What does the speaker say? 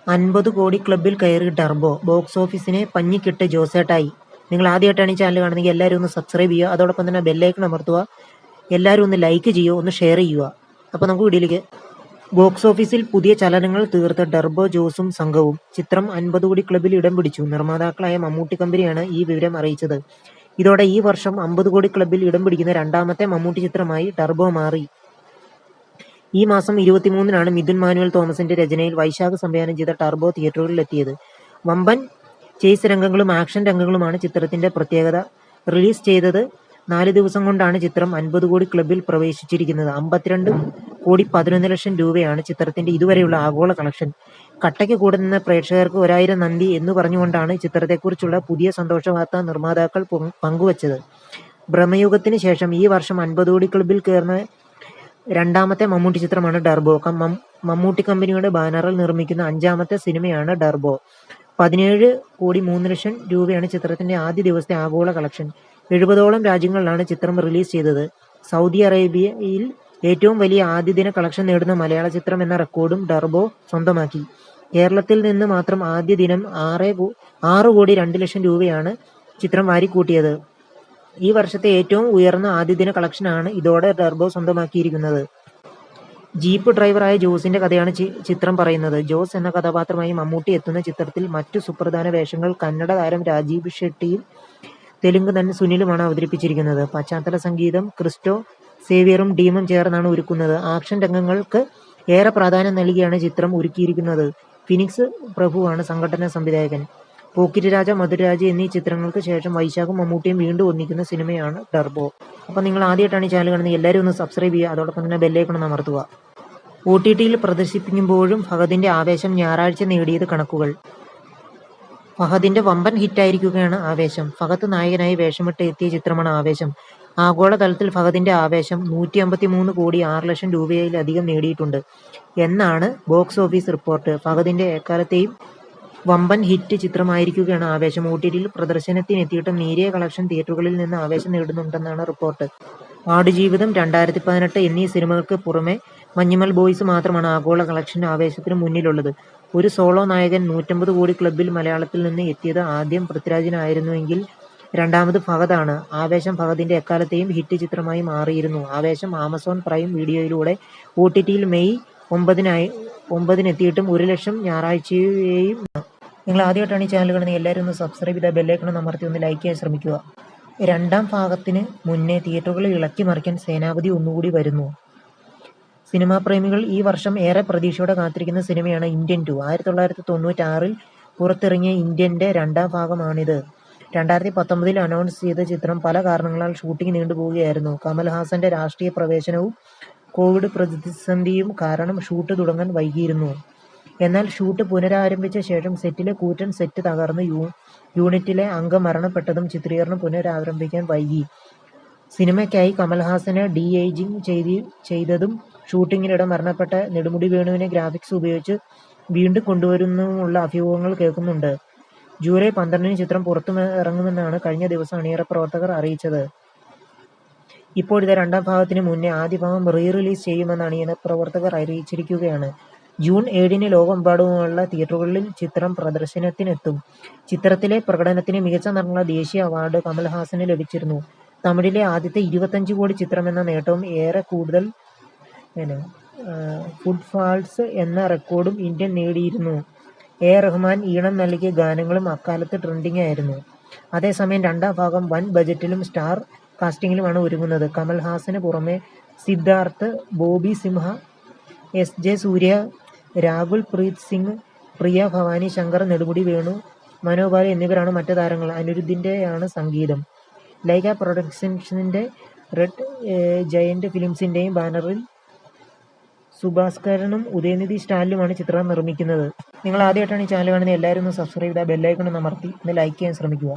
50 കോടി ക്ലബ്ബിൽ കയറി ടർബോ, ബോക്സ് ഓഫീസിനെ പഞ്ഞിക്കിട്ട് ജോസേട്ടായി. നിങ്ങൾ ആദ്യമായിട്ടാണ് ഈ ചാനൽ കാണുന്നതെങ്കിൽ എല്ലാവരും ഒന്ന് സബ്സ്ക്രൈബ് ചെയ്യുക, അതോടൊപ്പം തന്നെ ബെല്ലൈക്കൺ അമർത്തുക, എല്ലാവരും ഒന്ന് ലൈക്ക് ചെയ്യുക, ഒന്ന് ഷെയർ ചെയ്യുക. അപ്പോൾ നമുക്ക് വീഡിയോയിലേക്ക്. ബോക്സ് ഓഫീസിൽ പുതിയ ചലനങ്ങൾ തീർത്ത ടർബോ ജോസും സംഘവും. ചിത്രം 50 കോടി ക്ലബ്ബിൽ ഇടം പിടിച്ചു. നിർമ്മാതാക്കളായ മമ്മൂട്ടി കമ്പനിയാണ് ഈ വിവരം അറിയിച്ചത്. ഇതോടെ ഈ വർഷം 50 കോടി ക്ലബ്ബിൽ ഇടം പിടിക്കുന്ന രണ്ടാമത്തെ മമ്മൂട്ടി ചിത്രമായി ടർബോ മാറി. ഈ മാസം 23-നാണ് മിഥുൻ മാനുവൽ തോമസിന്റെ രചനയിൽ വൈശാഖ് സംവിധാനം ചെയ്ത ടർബോ തിയേറ്ററുകളിലെത്തിയത്. വമ്പൻ ചേസ് രംഗങ്ങളും ആക്ഷൻ രംഗങ്ങളുമാണ് ചിത്രത്തിന്റെ പ്രത്യേകത. റിലീസ് ചെയ്തത് 4 ദിവസം കൊണ്ടാണ് ചിത്രം 50 കോടി ക്ലബ്ബിൽ പ്രവേശിച്ചിരിക്കുന്നത്. 52 കോടി 11 ലക്ഷം രൂപയാണ് ചിത്രത്തിന്റെ ഇതുവരെയുള്ള ആഗോള കളക്ഷൻ. കട്ടയ്ക്ക് കൂടെ നിന്ന പ്രേക്ഷകർക്ക് 1000 നന്ദി എന്നു പറഞ്ഞുകൊണ്ടാണ് ചിത്രത്തെക്കുറിച്ചുള്ള പുതിയ സന്തോഷ വാർത്ത നിർമ്മാതാക്കൾ പങ്കുവച്ചത്. ഭ്രമയുഗത്തിന് ശേഷം ഈ വർഷം 50 കോടി ക്ലബ്ബിൽ കയറുന്ന രണ്ടാമത്തെ മമ്മൂട്ടി ചിത്രമാണ് ടർബോ. മമ്മൂട്ടി കമ്പനിയുടെ ബാനറിൽ നിർമ്മിക്കുന്ന 5ാമത്തെ സിനിമയാണ് ടർബോ. 17 കോടി 3 ലക്ഷം രൂപയാണ് ചിത്രത്തിന്റെ ആദ്യ ദിവസത്തെ ആഗോള കളക്ഷൻ. 70ഓളം രാജ്യങ്ങളിലാണ് ചിത്രം റിലീസ് ചെയ്തത്. സൗദി അറേബ്യയിൽ ഏറ്റവും വലിയ ആദ്യദിന കളക്ഷൻ നേടുന്ന മലയാള ചിത്രം എന്ന റെക്കോർഡും ടർബോ സ്വന്തമാക്കി. കേരളത്തിൽ നിന്ന് മാത്രം ആദ്യ ദിനം 6 കോടി 2 ലക്ഷം രൂപയാണ് ചിത്രം വാരിക്കൂട്ടിയത്. ഈ വർഷത്തെ ഏറ്റവും ഉയർന്ന ആദ്യദിന കളക്ഷനാണ് ഇതോടെ ടർബോ സ്വന്തമാക്കിയിരിക്കുന്നത്. ജീപ്പ് ഡ്രൈവറായ ജോസിന്റെ കഥയാണ് ചിത്രം പറയുന്നത്. ജോസ് എന്ന കഥാപാത്രമായി മമ്മൂട്ടി എത്തുന്ന ചിത്രത്തിൽ മറ്റു സുപ്രധാന വേഷങ്ങൾ കന്നഡ താരം രാജീവ് ഷെട്ടിയും തെലുങ്ക് നടൻ സുനിലുമാണ് അവതരിപ്പിച്ചിരിക്കുന്നത്. പശ്ചാത്തല സംഗീതം ക്രിസ്റ്റോ സേവ്യറും ടീമും ചേർന്നാണ് ഒരുക്കുന്നത്. ആക്ഷൻ രംഗങ്ങൾക്ക് ഏറെ പ്രാധാന്യം നൽകിയാണ് ചിത്രം ഒരുക്കിയിരിക്കുന്നത്. ഫിനിക്സ് പ്രഭുവാണ് സംഘടനാ സംവിധായകൻ. പോക്കിരി രാജ, മധുരരാജ എന്നീ ചിത്രങ്ങൾക്ക് ശേഷം വൈശാഖും മമ്മൂട്ടിയും വീണ്ടും ഒന്നിക്കുന്ന സിനിമയാണ് ടർബോ. അപ്പോൾ നിങ്ങൾ ആദ്യമായിട്ടാണ് ഈ ചാനൽ കാണുന്നത് എല്ലാവരും ഒന്ന് സബ്സ്ക്രൈബ് ചെയ്യുക, അതോടൊപ്പം തന്നെ ബെല്ലൈക്കൺ ഒന്ന് അമർത്തുക. OTTയിൽ പ്രദർശിപ്പിക്കുമ്പോഴും ഫഹദിന്റെ ആവേശം. ഞായറാഴ്ച നേടിയത് കണക്കുകൾ. ഫഹദിന്റെ വമ്പൻ ഹിറ്റായിരിക്കുകയാണ് ആവേശം. ഫഹദ് നായകനായി വേഷമിട്ട് എത്തിയ ചിത്രമാണ് ആവേശം. ആഗോള തലത്തിൽ ഫഹദിന്റെ ആവേശം 153 കോടി 6 ലക്ഷം രൂപയിലധികം നേടിയിട്ടുണ്ട് എന്നാണ് ബോക്സ് ഓഫീസ് റിപ്പോർട്ട്. ഫഹദിന്റെ എക്കാലത്തെയും വമ്പൻ ഹിറ്റ് ചിത്രമായിരിക്കുകയാണ് ആവേശം. OTTയിൽ പ്രദർശനത്തിനെത്തിയിട്ടും നേരിയ കളക്ഷൻ തിയേറ്ററുകളിൽ നിന്ന് ആവേശം നേടുന്നുണ്ടെന്നാണ് റിപ്പോർട്ട്. ആടുജീവിതം, 2018 എന്നീ സിനിമകൾക്ക് പുറമെ മഞ്ഞുമൽ ബോയ്സ് മാത്രമാണ് ആഗോള കളക്ഷൻ ആവേശത്തിന് മുന്നിലുള്ളത്. ഒരു സോളോ നായകൻ 150 കോടി ക്ലബ്ബിൽ മലയാളത്തിൽ നിന്ന് എത്തിയത് ആദ്യം പൃഥ്വിരാജിനായിരുന്നുവെങ്കിൽ രണ്ടാമത് ഫഹദാണ്. ആവേശം ഫഹദിന്റെ എക്കാലത്തെയും ഹിറ്റ് ചിത്രമായി മാറിയിരുന്നു. ആവേശം ആമസോൺ പ്രൈം വീഡിയോയിലൂടെ OTTയിൽ മെയ് 9 എത്തിയിട്ടും 1 ലക്ഷം ഞായറാഴ്ചയെയും. നിങ്ങൾ ആദ്യമായിട്ടാണ് ഈ ചാനൽ കാണുന്നത് എല്ലാവരും ഒന്ന് സബ്സ്ക്രൈബ് ചെയ്താൽ ബെല്ലൈക്കൺ അമർത്തി ഒന്ന് ലൈക്ക് ചെയ്യാൻ ശ്രമിക്കുക. രണ്ടാം ഭാഗത്തിന് മുന്നേ തിയേറ്ററുകളിൽ ഇളക്കി മറിക്കാൻ സേനാപതി ഒന്നുകൂടി വരുന്നു. സിനിമാ പ്രേമികൾ ഈ വർഷം ഏറെ പ്രതീക്ഷയോടെ കാത്തിരിക്കുന്ന സിനിമയാണ് ഇന്ത്യൻ 2. 1996-ൽ പുറത്തിറങ്ങിയ ഇന്ത്യന്റെ രണ്ടാം ഭാഗമാണിത്. 2019-ൽ അനൗൺസ് ചെയ്ത ചിത്രം പല കാരണങ്ങളാൽ ഷൂട്ടിംഗ് നീണ്ടുപോവുകയായിരുന്നു. കമൽഹാസന്റെ രാഷ്ട്രീയ പ്രവേശനവും കോവിഡ് പ്രതിസന്ധിയും കാരണം ഷൂട്ട് തുടങ്ങാൻ വൈകിയിരുന്നു. എന്നാൽ ഷൂട്ട് പുനരാരംഭിച്ച ശേഷം സെറ്റിലെ കൂറ്റൻ സെറ്റ് തകർന്ന് യൂണിറ്റിലെ അംഗം മരണപ്പെട്ടതും ചിത്രീകരണം പുനരാരംഭിക്കാൻ വൈകി. സിനിമയ്ക്കായി കമൽഹാസനെ ഡി-ഏജിംഗ് ചെയ്തതും ഷൂട്ടിങ്ങിനിടെ മരണപ്പെട്ട നെടുമുടി വേണുവിനെ ഗ്രാഫിക്സ് ഉപയോഗിച്ച് വീണ്ടും കൊണ്ടുവരുന്നുമുള്ള അഭ്യൂഹങ്ങൾ കേൾക്കുന്നുണ്ട്. ജൂലൈ 12-ന് ചിത്രം പുറത്തിറങ്ങുമെന്നാണ് കഴിഞ്ഞ ദിവസം അണിയറ പ്രവർത്തകർ അറിയിച്ചത്. ഇപ്പോഴിത് രണ്ടാം ഭാഗത്തിന് മുന്നേ ആദ്യ ഭാഗം റിലീസ് ചെയ്യുമെന്ന് അണിയറ പ്രവർത്തകർ അറിയിച്ചിരിക്കുകയാണ്. ജൂൺ 7-ന് ലോകമെമ്പാടുമുള്ള തിയേറ്ററുകളിൽ ചിത്രം പ്രദർശനത്തിനെത്തും. ചിത്രത്തിലെ പ്രകടനത്തിന് മികച്ച നടനുള്ള ദേശീയ അവാർഡ് കമൽഹാസന് ലഭിച്ചിരുന്നു. തമിഴിലെ ആദ്യത്തെ 25 കോടി ചിത്രമെന്ന നേട്ടവും ഏറെ കൂടുതൽ ഫുട്ഫാൾസ് എന്ന റെക്കോർഡും ഇന്ത്യൻ നേടിയിരുന്നു. റഹ്മാൻ ഈണം നൽകിയ ഗാനങ്ങളും അക്കാലത്ത് ട്രെൻഡിംഗ് ആയിരുന്നു. അതേസമയം രണ്ടാം ഭാഗം വൻ ബജറ്റിലും സ്റ്റാർ കാസ്റ്റിംഗിലുമാണ് ഒരുങ്ങുന്നത്. കമൽഹാസന് പുറമെ സിദ്ധാർത്ഥ്, ബോബി സിംഹ, SJ സൂര്യ, രാകുൽ പ്രീത് സിംഗ്, പ്രിയ ഭവാനി ശങ്കർ, നെടുമുടി വേണു, മനോബാല എന്നിവരാണ് മറ്റ് താരങ്ങൾ. അനിരുദ്ധിന്റെയാണ് സംഗീതം. ലൈക പ്രൊഡക്ഷൻസിന്റെ റെഡ് ജയന്റ് ഫിലിംസിന്റെയും ബാനറിൽ സുഭാസ്കരനും ഉദയനിധി സ്റ്റാലിനുമാണ് ചിത്രം നിർമ്മിക്കുന്നത്. നിങ്ങൾ ആദ്യമായിട്ടാണ് ഈ ചാനൽ കാണുന്നത് എല്ലാവരും ഒന്ന് സബ്സ്ക്രൈബ് ചെയ്താൽ ബെല്ലൈക്കൺ ഒന്ന് അമർത്തി ഒന്ന് ലൈക്ക് ചെയ്യാൻ ശ്രമിക്കുക.